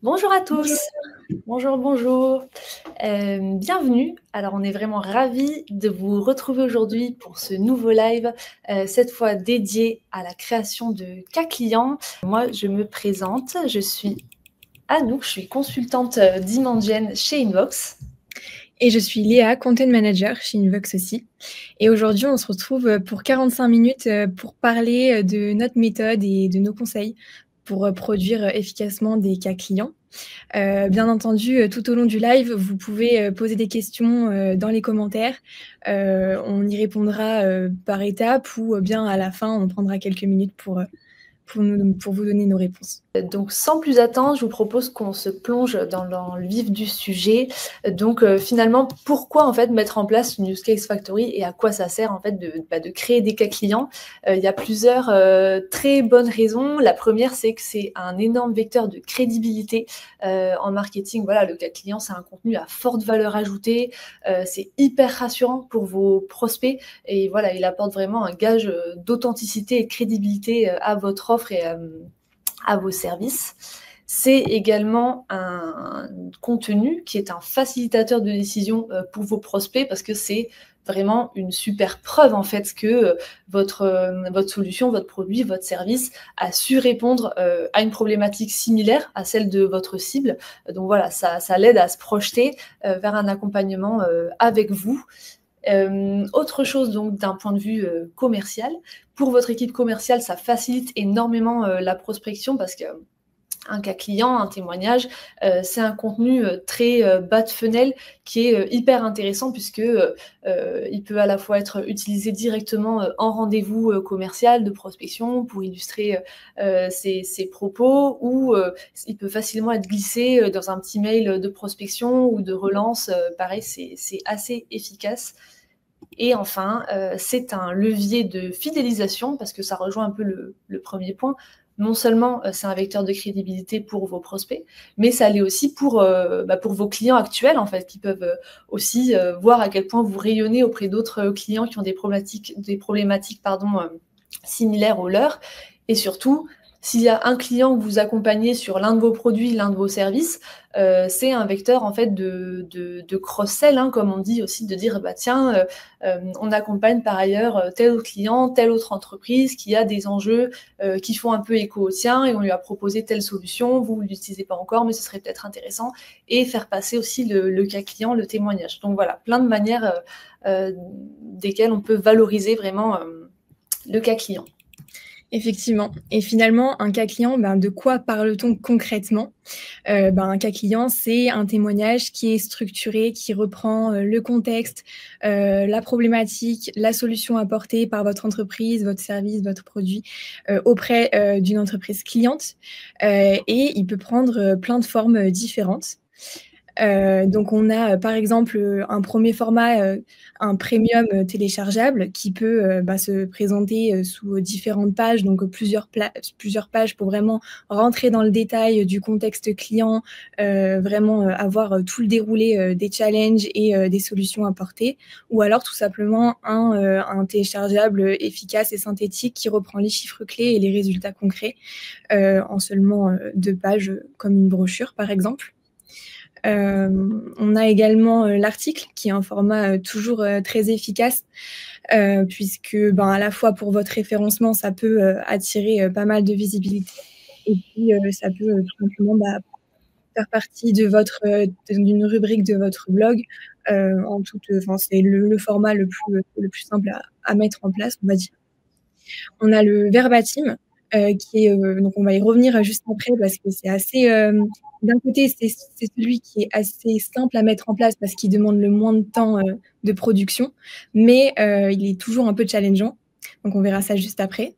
Bonjour à Bonjour. tous, bonjour, bonjour. Bienvenue. Alors, on est vraiment ravis de vous retrouver aujourd'hui pour ce nouveau live, cette fois dédié à la création de cas clients. Moi, je me présente, je suis Anouk, je suis consultante d'Imandienne chez Invox. Et je suis Léa, Content Manager chez Invox aussi. Et aujourd'hui, on se retrouve pour 45 minutes pour parler de notre méthode et de nos conseils pour produire efficacement des cas clients. Bien entendu, tout au long du live, vous pouvez poser des questions dans les commentaires. On y répondra par étapes ou bien à la fin, on prendra quelques minutes pour vous donner nos réponses. Donc, sans plus attendre, je vous propose qu'on se plonge dans le vif du sujet. Donc, finalement, pourquoi en fait mettre en place une Use Case Factory et à quoi ça sert en fait de créer des cas clients. Il y a plusieurs très bonnes raisons. La première, c'est que c'est un énorme vecteur de crédibilité en marketing. Voilà, le cas client, c'est un contenu à forte valeur ajoutée. C'est hyper rassurant pour vos prospects et voilà, il apporte vraiment un gage d'authenticité et de crédibilité à votre offre et à vos services. C'est également un contenu qui est un facilitateur de décision pour vos prospects parce que c'est vraiment une super preuve en fait que votre solution, votre produit, votre service a su répondre à une problématique similaire à celle de votre cible. Donc voilà, ça l'aide à se projeter vers un accompagnement avec vous. Autre chose donc d'un point de vue commercial, pour votre équipe commerciale, ça facilite énormément la prospection parce que un cas client, un témoignage, c'est un contenu très bas de funnel qui est hyper intéressant puisque il peut à la fois être utilisé directement en rendez-vous commercial de prospection pour illustrer ses propos ou il peut facilement être glissé dans un petit mail de prospection ou de relance. Pareil, c'est assez efficace. Et enfin, c'est un levier de fidélisation parce que ça rejoint un peu le premier point. Non seulement c'est un vecteur de crédibilité pour vos prospects, mais ça l'est aussi pour vos clients actuels en fait, qui peuvent aussi voir à quel point vous rayonnez auprès d'autres clients qui ont des problématiques similaires aux leurs. Et surtout, s'il y a un client que vous accompagnez sur l'un de vos produits, l'un de vos services, c'est un vecteur en fait de cross-sell, hein, comme on dit aussi, de dire bah tiens, on accompagne par ailleurs tel autre client, telle autre entreprise qui a des enjeux qui font un peu écho au tien et on lui a proposé telle solution, vous ne l'utilisez pas encore, mais ce serait peut-être intéressant, et faire passer aussi le cas client, le témoignage. Donc voilà, plein de manières desquelles on peut valoriser vraiment le cas client. Effectivement. Et finalement, un cas client, de quoi parle-t-on concrètement? Un cas client, c'est un témoignage qui est structuré, qui reprend le contexte, la problématique, la solution apportée par votre entreprise, votre service, votre produit auprès d'une entreprise cliente. Et il peut prendre plein de formes différentes. Donc on a par exemple un premier format, un premium téléchargeable qui peut se présenter sous différentes pages, donc plusieurs pages pour vraiment rentrer dans le détail du contexte client, vraiment avoir tout le déroulé des challenges et des solutions apportées. Ou alors tout simplement un téléchargeable efficace et synthétique qui reprend les chiffres clés et les résultats concrets en seulement 2 pages, comme une brochure par exemple. On a également l'article qui est un format toujours très efficace puisque à la fois pour votre référencement, ça peut attirer pas mal de visibilité et puis ça peut tout simplement faire partie de d'une rubrique de votre blog c'est le format le plus simple à mettre en place, on va dire. On a le verbatim qui est donc on va y revenir juste après parce que c'est assez d'un côté c'est celui qui est assez simple à mettre en place parce qu'il demande le moins de temps de production, mais il est toujours un peu challengeant. Donc on verra ça juste après.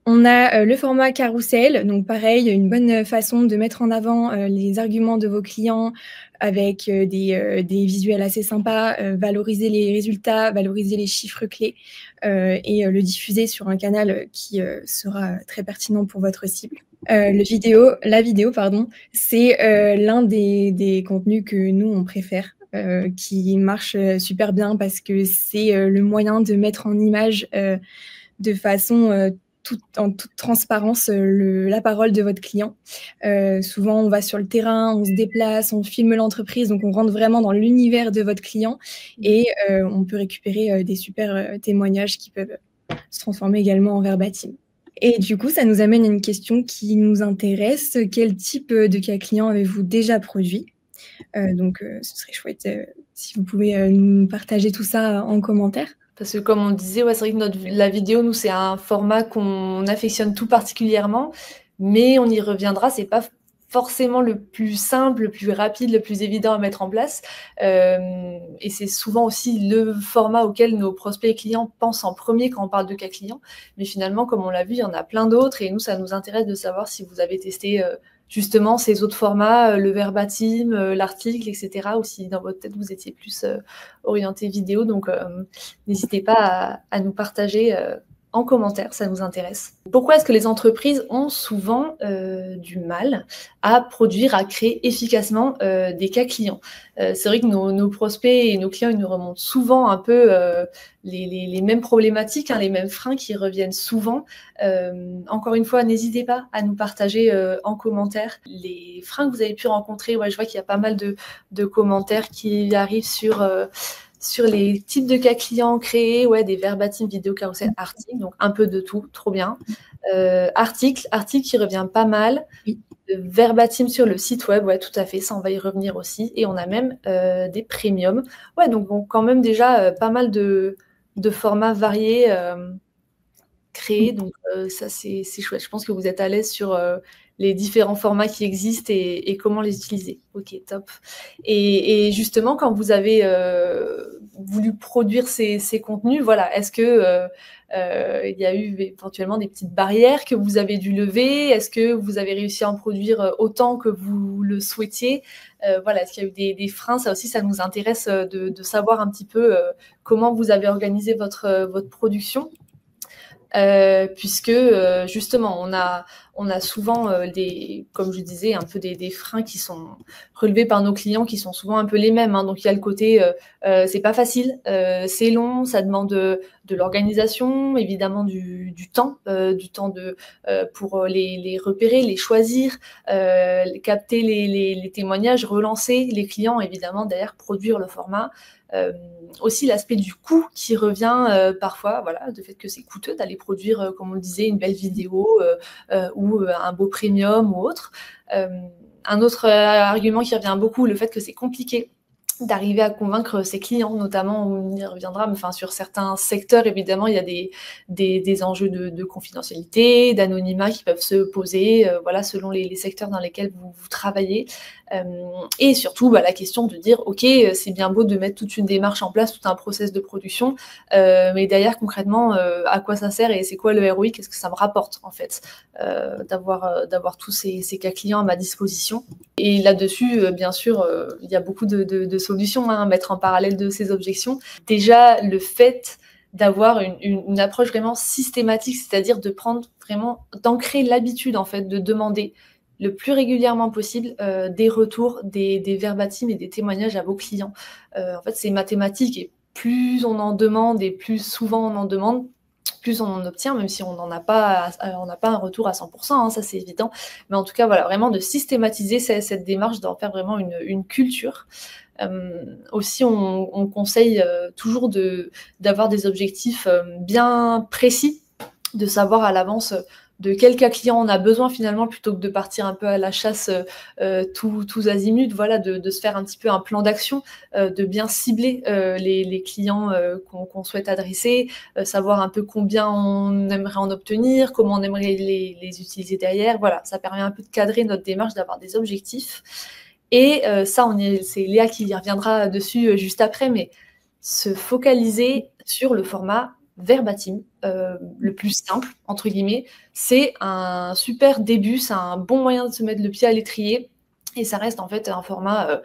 On a le format carrousel, donc pareil, une bonne façon de mettre en avant les arguments de vos clients avec des visuels assez sympas, valoriser les résultats, valoriser les chiffres clés et le diffuser sur un canal qui sera très pertinent pour votre cible. La vidéo, pardon, c'est l'un des contenus que nous, on préfère, qui marche super bien parce que c'est le moyen de mettre en image de façon en toute transparence la parole de votre client. Souvent, on va sur le terrain, on se déplace, on filme l'entreprise, donc on rentre vraiment dans l'univers de votre client et on peut récupérer des super témoignages qui peuvent se transformer également en verbatim. Et du coup, ça nous amène à une question qui nous intéresse. Quel type de cas client avez-vous déjà produit? Donc, ce serait chouette si vous pouvez nous partager tout ça en commentaire. Parce que comme on disait, ouais, c'est vrai que la vidéo, nous, c'est un format qu'on affectionne tout particulièrement, mais on y reviendra, c'est pas forcément le plus simple, le plus rapide, le plus évident à mettre en place. Et c'est souvent aussi le format auquel nos prospects et clients pensent en premier quand on parle de cas clients. Mais finalement, comme on l'a vu, il y en a plein d'autres et nous, ça nous intéresse de savoir si vous avez testé justement ces autres formats, le verbatim, l'article, etc. ou si dans votre tête, vous étiez plus orienté vidéo. Donc, n'hésitez pas à nous partager en commentaire, ça nous intéresse. Pourquoi est-ce que les entreprises ont souvent du mal à produire, à créer efficacement des cas clients? C'est vrai que nos prospects et nos clients, ils nous remontent souvent un peu les mêmes problématiques, hein, les mêmes freins qui reviennent souvent. Encore une fois, n'hésitez pas à nous partager en commentaire les freins que vous avez pu rencontrer. Ouais, je vois qu'il y a pas mal de commentaires qui arrivent sur les types de cas clients créés, ouais, des verbatim, vidéo, carousel, articles, donc un peu de tout, trop bien. Article qui revient pas mal. Oui. Verbatim sur le site web, ouais, tout à fait, ça on va y revenir aussi. Et on a même des premiums. Ouais, donc quand même déjà pas mal de formats variés créés, donc ça c'est chouette. Je pense que vous êtes à l'aise sur les différents formats qui existent et comment les utiliser. Ok, top. Et justement, quand vous avez voulu produire ces contenus, voilà, est-ce que il y a eu éventuellement des petites barrières que vous avez dû lever? Est-ce que vous avez réussi à en produire autant que vous le souhaitiez? Voilà, est-ce qu'il y a eu des freins? Ça aussi, ça nous intéresse de savoir un petit peu comment vous avez organisé votre production. Puisque justement on a souvent comme je disais, un peu des freins qui sont relevés par nos clients qui sont souvent un peu les mêmes, hein. Donc il y a le côté c'est pas facile, c'est long, ça demande de l'organisation, évidemment du temps pour les repérer, les choisir, capter les témoignages, relancer les clients, évidemment derrière produire le format. Aussi l'aspect du coût qui revient parfois, voilà, du fait que c'est coûteux d'aller produire, comme on le disait, une belle vidéo ou un beau premium ou autre. Un autre argument qui revient beaucoup, le fait que c'est compliqué d'arriver à convaincre ses clients, notamment, on y reviendra, mais enfin, sur certains secteurs, évidemment, il y a des enjeux de confidentialité, d'anonymat qui peuvent se poser, voilà, selon les secteurs dans lesquels vous travaillez. Et surtout, la question de dire, ok, c'est bien beau de mettre toute une démarche en place, tout un process de production, mais derrière, concrètement, à quoi ça sert et c'est quoi le ROI, qu'est-ce que ça me rapporte, en fait, d'avoir tous ces cas clients à ma disposition. Et là-dessus, bien sûr, il y a beaucoup de solutions à mettre en parallèle de ces objections. Déjà, le fait d'avoir une approche vraiment systématique, c'est-à-dire de prendre vraiment, d'ancrer l'habitude, en fait, de demander le plus régulièrement possible des retours, des verbatim et des témoignages à vos clients. En fait, c'est mathématique et plus on en demande et plus souvent on en demande, plus on en obtient, même si on n'a pas un retour à 100%, hein, ça c'est évident. Mais en tout cas, voilà, vraiment de systématiser cette démarche, d'en faire vraiment une culture. Aussi, on conseille toujours d'avoir des objectifs bien précis, de savoir à l'avance de quel cas client on a besoin finalement, plutôt que de partir un peu à la chasse tous azimuts, voilà, de se faire un petit peu un plan d'action, de bien cibler les clients qu'on souhaite adresser, savoir un peu combien on aimerait en obtenir, comment on aimerait les utiliser derrière. Voilà, ça permet un peu de cadrer notre démarche, d'avoir des objectifs. Et ça, c'est Léa qui y reviendra dessus juste après, mais se focaliser sur le format verbatim, le plus simple, entre guillemets, c'est un super début, c'est un bon moyen de se mettre le pied à l'étrier. Et ça reste en fait un format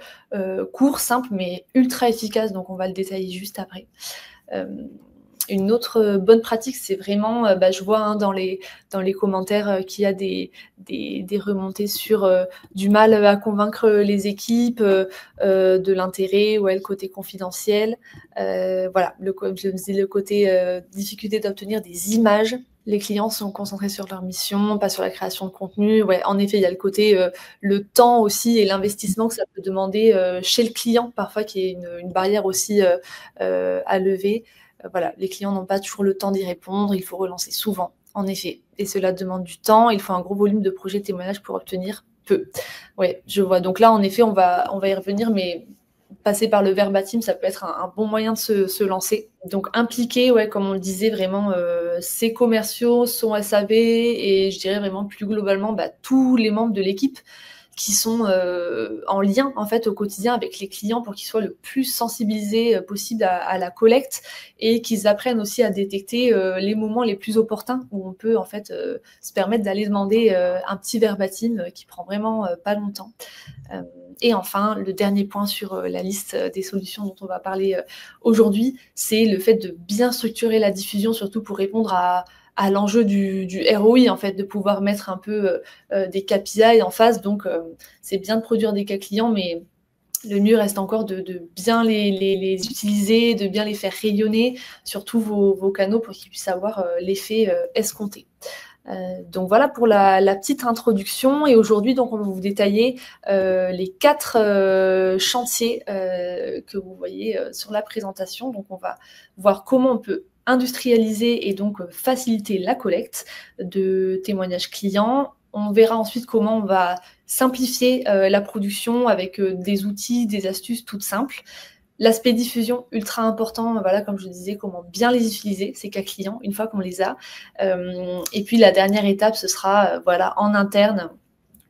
court, simple, mais ultra efficace. Donc on va le détailler juste après. Une autre bonne pratique, c'est vraiment, je vois hein, dans les commentaires qu'il y a des remontées sur du mal à convaincre les équipes, de l'intérêt, ouais, le côté confidentiel. Voilà, je me disais le côté difficulté d'obtenir des images. Les clients sont concentrés sur leur mission, pas sur la création de contenu. Ouais, en effet, il y a le côté, le temps aussi et l'investissement que ça peut demander, chez le client parfois qui est une barrière aussi, à lever. Voilà, les clients n'ont pas toujours le temps d'y répondre, il faut relancer souvent, en effet et cela demande du temps. Il faut un gros volume de projets témoignages pour obtenir peu. Ouais, je vois. Donc là, en effet, on va y revenir, mais passer par le verbatim, ça peut être un bon moyen de se lancer. Donc impliquer, ouais, comme on le disait, vraiment ses commerciaux, son SAV et je dirais vraiment plus globalement tous les membres de l'équipe qui sont en lien en fait au quotidien avec les clients pour qu'ils soient le plus sensibilisés possible à la collecte et qu'ils apprennent aussi à détecter les moments les plus opportuns où on peut en fait se permettre d'aller demander un petit verbatim qui prend vraiment pas longtemps. Et enfin, le dernier point sur la liste des solutions dont on va parler aujourd'hui, c'est le fait de bien structurer la diffusion, surtout pour répondre à l'enjeu du ROI, en fait, de pouvoir mettre un peu des KPI en face. Donc, c'est bien de produire des cas clients, mais le mieux reste encore de bien les utiliser, de bien les faire rayonner sur tous vos canaux pour qu'ils puissent avoir l'effet escompté. Donc voilà pour la petite introduction et aujourd'hui donc on va vous détailler les 4 chantiers que vous voyez sur la présentation. Donc on va voir comment on peut industrialiser et donc faciliter la collecte de témoignages clients. On verra ensuite comment on va simplifier la production avec des outils, des astuces toutes simples. L'aspect diffusion, ultra important, voilà, comme je disais, comment bien les utiliser, ces cas clients, une fois qu'on les a. Et puis la dernière étape, ce sera, voilà, en interne,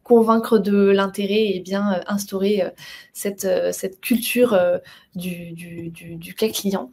convaincre de l'intérêt et bien instaurer cette culture du cas client.